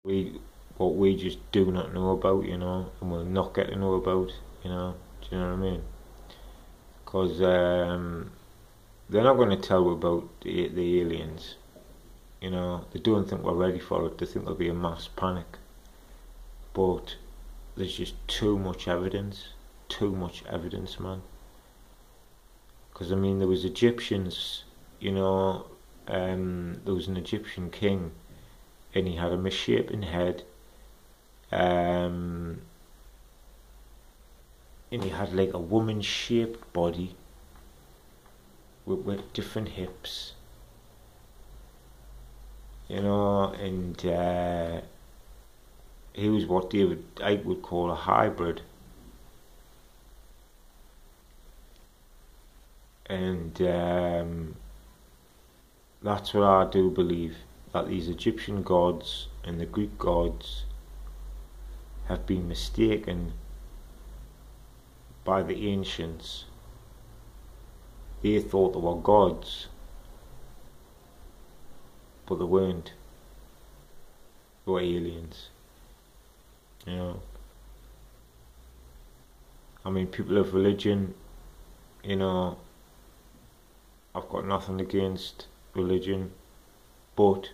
we what we just do not know about, you know, and we'll not get to know about, you know. Do you know what I mean? Because they're not going to tell you about the aliens. You know, they don't think we're ready for it. They think there'll be a mass panic. But there's just too much evidence. Too much evidence, man. Because, I mean, there was Egyptians, you know, there was an Egyptian king, and he had a misshapen head, and he had like a woman-shaped body with different hips, you know, and he was what David Icke would call a hybrid. And that's what I do believe, that these Egyptian gods and the Greek gods have been mistaken by the ancients. They thought they were gods, but they weren't. They were aliens. You know, I mean, people of religion, you know, I've got nothing against religion, but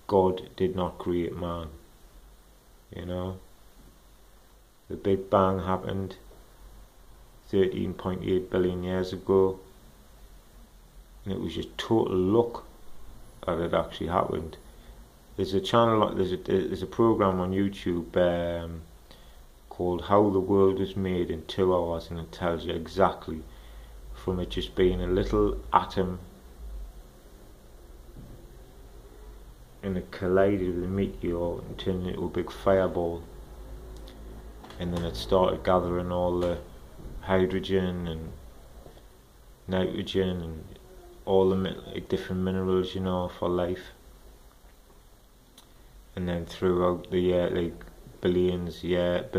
God did not create man. You know, the Big Bang happened 13.8 billion years ago, and it was just total luck that it actually happened. There's a channel, there's a program on YouTube called How the World Was Made in 2 hours, and it tells you exactly, from it just being a little atom, and it collided with a meteor and turned into a big fireball, and then it started gathering all the hydrogen and nitrogen and all the different minerals, you know, for life. And then throughout the like billions and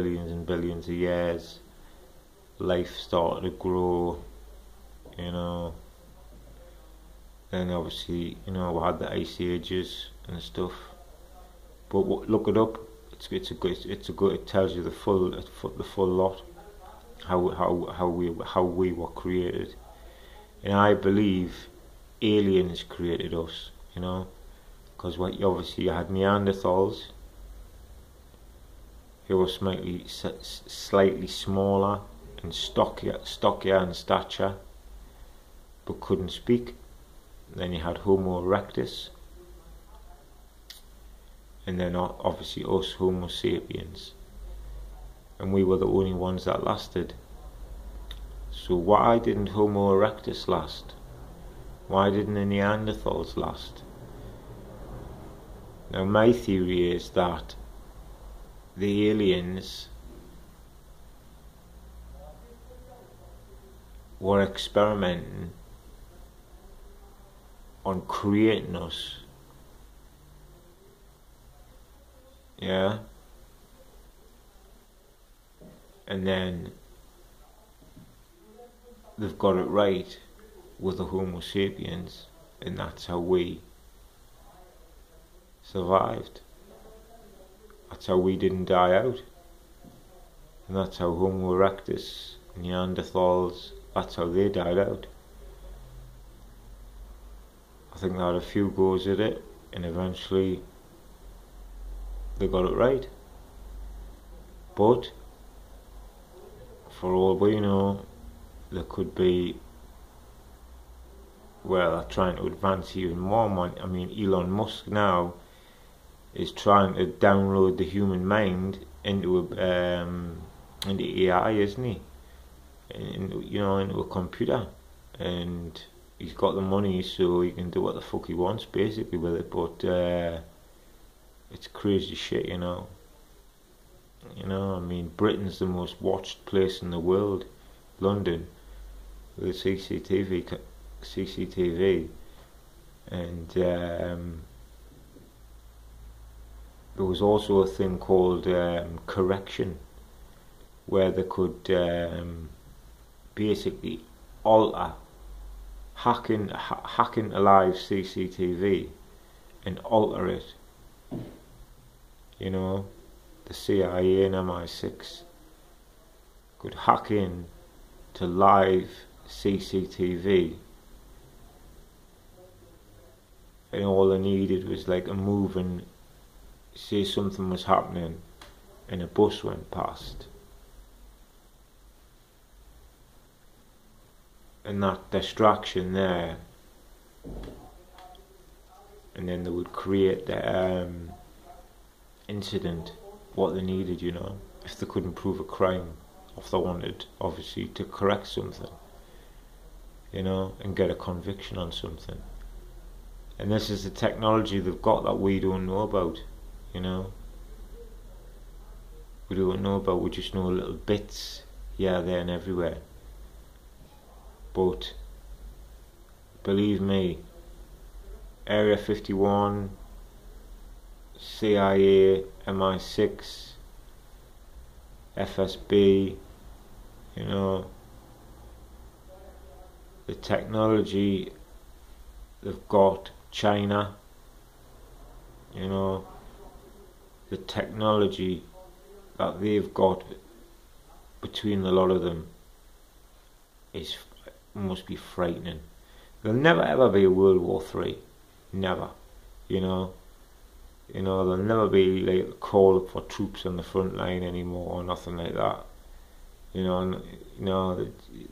billions of years, life started to grow, you know. Then obviously, you know, we had the ice ages and stuff. But look it up. It's a good. It tells you the full lot. How we were created, and I believe aliens created us. You know, because obviously you had Neanderthals who were slightly smaller and stockier in stature, but couldn't speak. Then you had Homo erectus, and then obviously us, Homo sapiens, and we were the only ones that lasted. So why didn't Homo erectus last? Why didn't the Neanderthals last? Now my theory is that the aliens were experimenting on creating us. Yeah. And then they've got it right with the Homo sapiens, and that's how we survived. That's how we didn't die out. And that's how Homo erectus, Neanderthals, that's how they died out. I think they had a few goes at it, and eventually they got it right. But for all we know, there could be, well, they're trying to advance even more. I mean, Elon Musk now is trying to download the human mind into AI, isn't he? Into a computer, and he's got the money, so he can do what the fuck he wants basically with it. But it's crazy shit, you know. I mean, Britain's the most watched place in the world, London, with CCTV, and there was also a thing called correction, where they could basically hacking a live CCTV and alter it you know, the CIA and MI6 could hack in to live CCTV, and all they needed was like a moving, say something was happening and a bus went past, and that distraction there, and then they would create the incident what they needed, you know, if they couldn't prove a crime, if they wanted obviously to correct something, you know, and get a conviction on something. And this is the technology they've got that we don't know about, you know. We don't know about, we just know little bits here, there and everywhere. But believe me, Area 51, CIA, MI6, FSB, you know, the technology they've got, China, you know, the technology that they've got between a lot of them must be frightening. There'll never ever be a World War III, never, you know. You know, there'll never be like a call for troops on the front line anymore, or nothing like that. You know,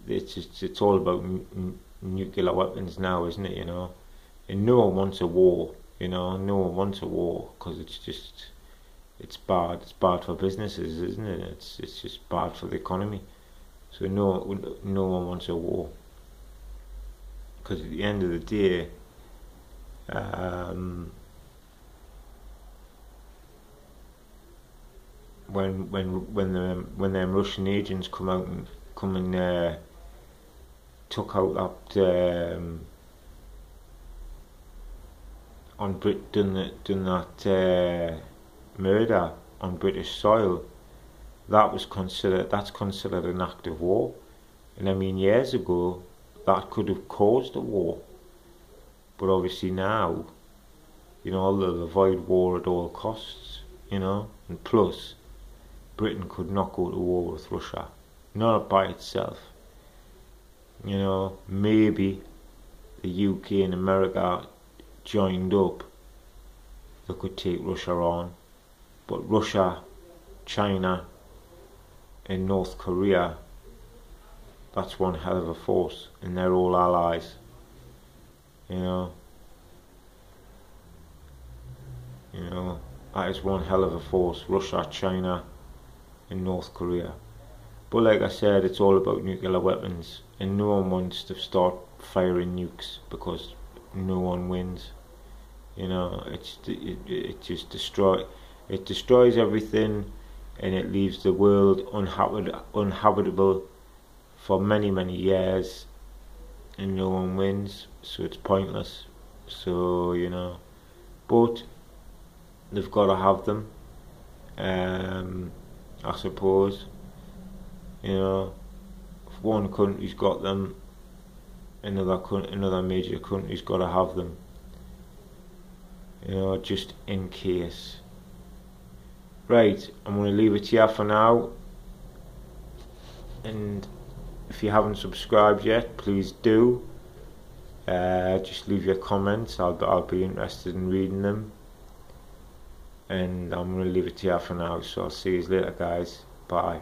it's all about nuclear weapons now, isn't it? You know, and no one wants a war. You know, no one wants a war because it's bad. It's bad for businesses, isn't it? It's just bad for the economy. So no one wants a war, because at the end of the day, when them Russian agents come and took out that done that murder on British soil, that's considered an act of war. And I mean, years ago that could have caused a war, but obviously now, you know, they'll avoid war at all costs, you know. And plus, Britain could not go to war with Russia, not by itself. You know, maybe the UK and America joined up, they could take Russia on, but Russia, China and North Korea, that's one hell of a force, and they're all allies, you know. That is one hell of a force, Russia, China and North Korea. But like I said, it's all about nuclear weapons, and no one wants to start firing nukes because no one wins. You know, it just destroys everything, and it leaves the world uninhabitable for many years, and no one wins, so it's pointless. So, you know, but they've got to have them, I suppose. You know, if one country's got them, another major country's got to have them, you know, just in case. Right, I'm going to leave it here for now, and if you haven't subscribed yet, please do. Just leave your comments, I'll be interested in reading them. And I'm going to leave it here for now, so I'll see you later, guys. Bye.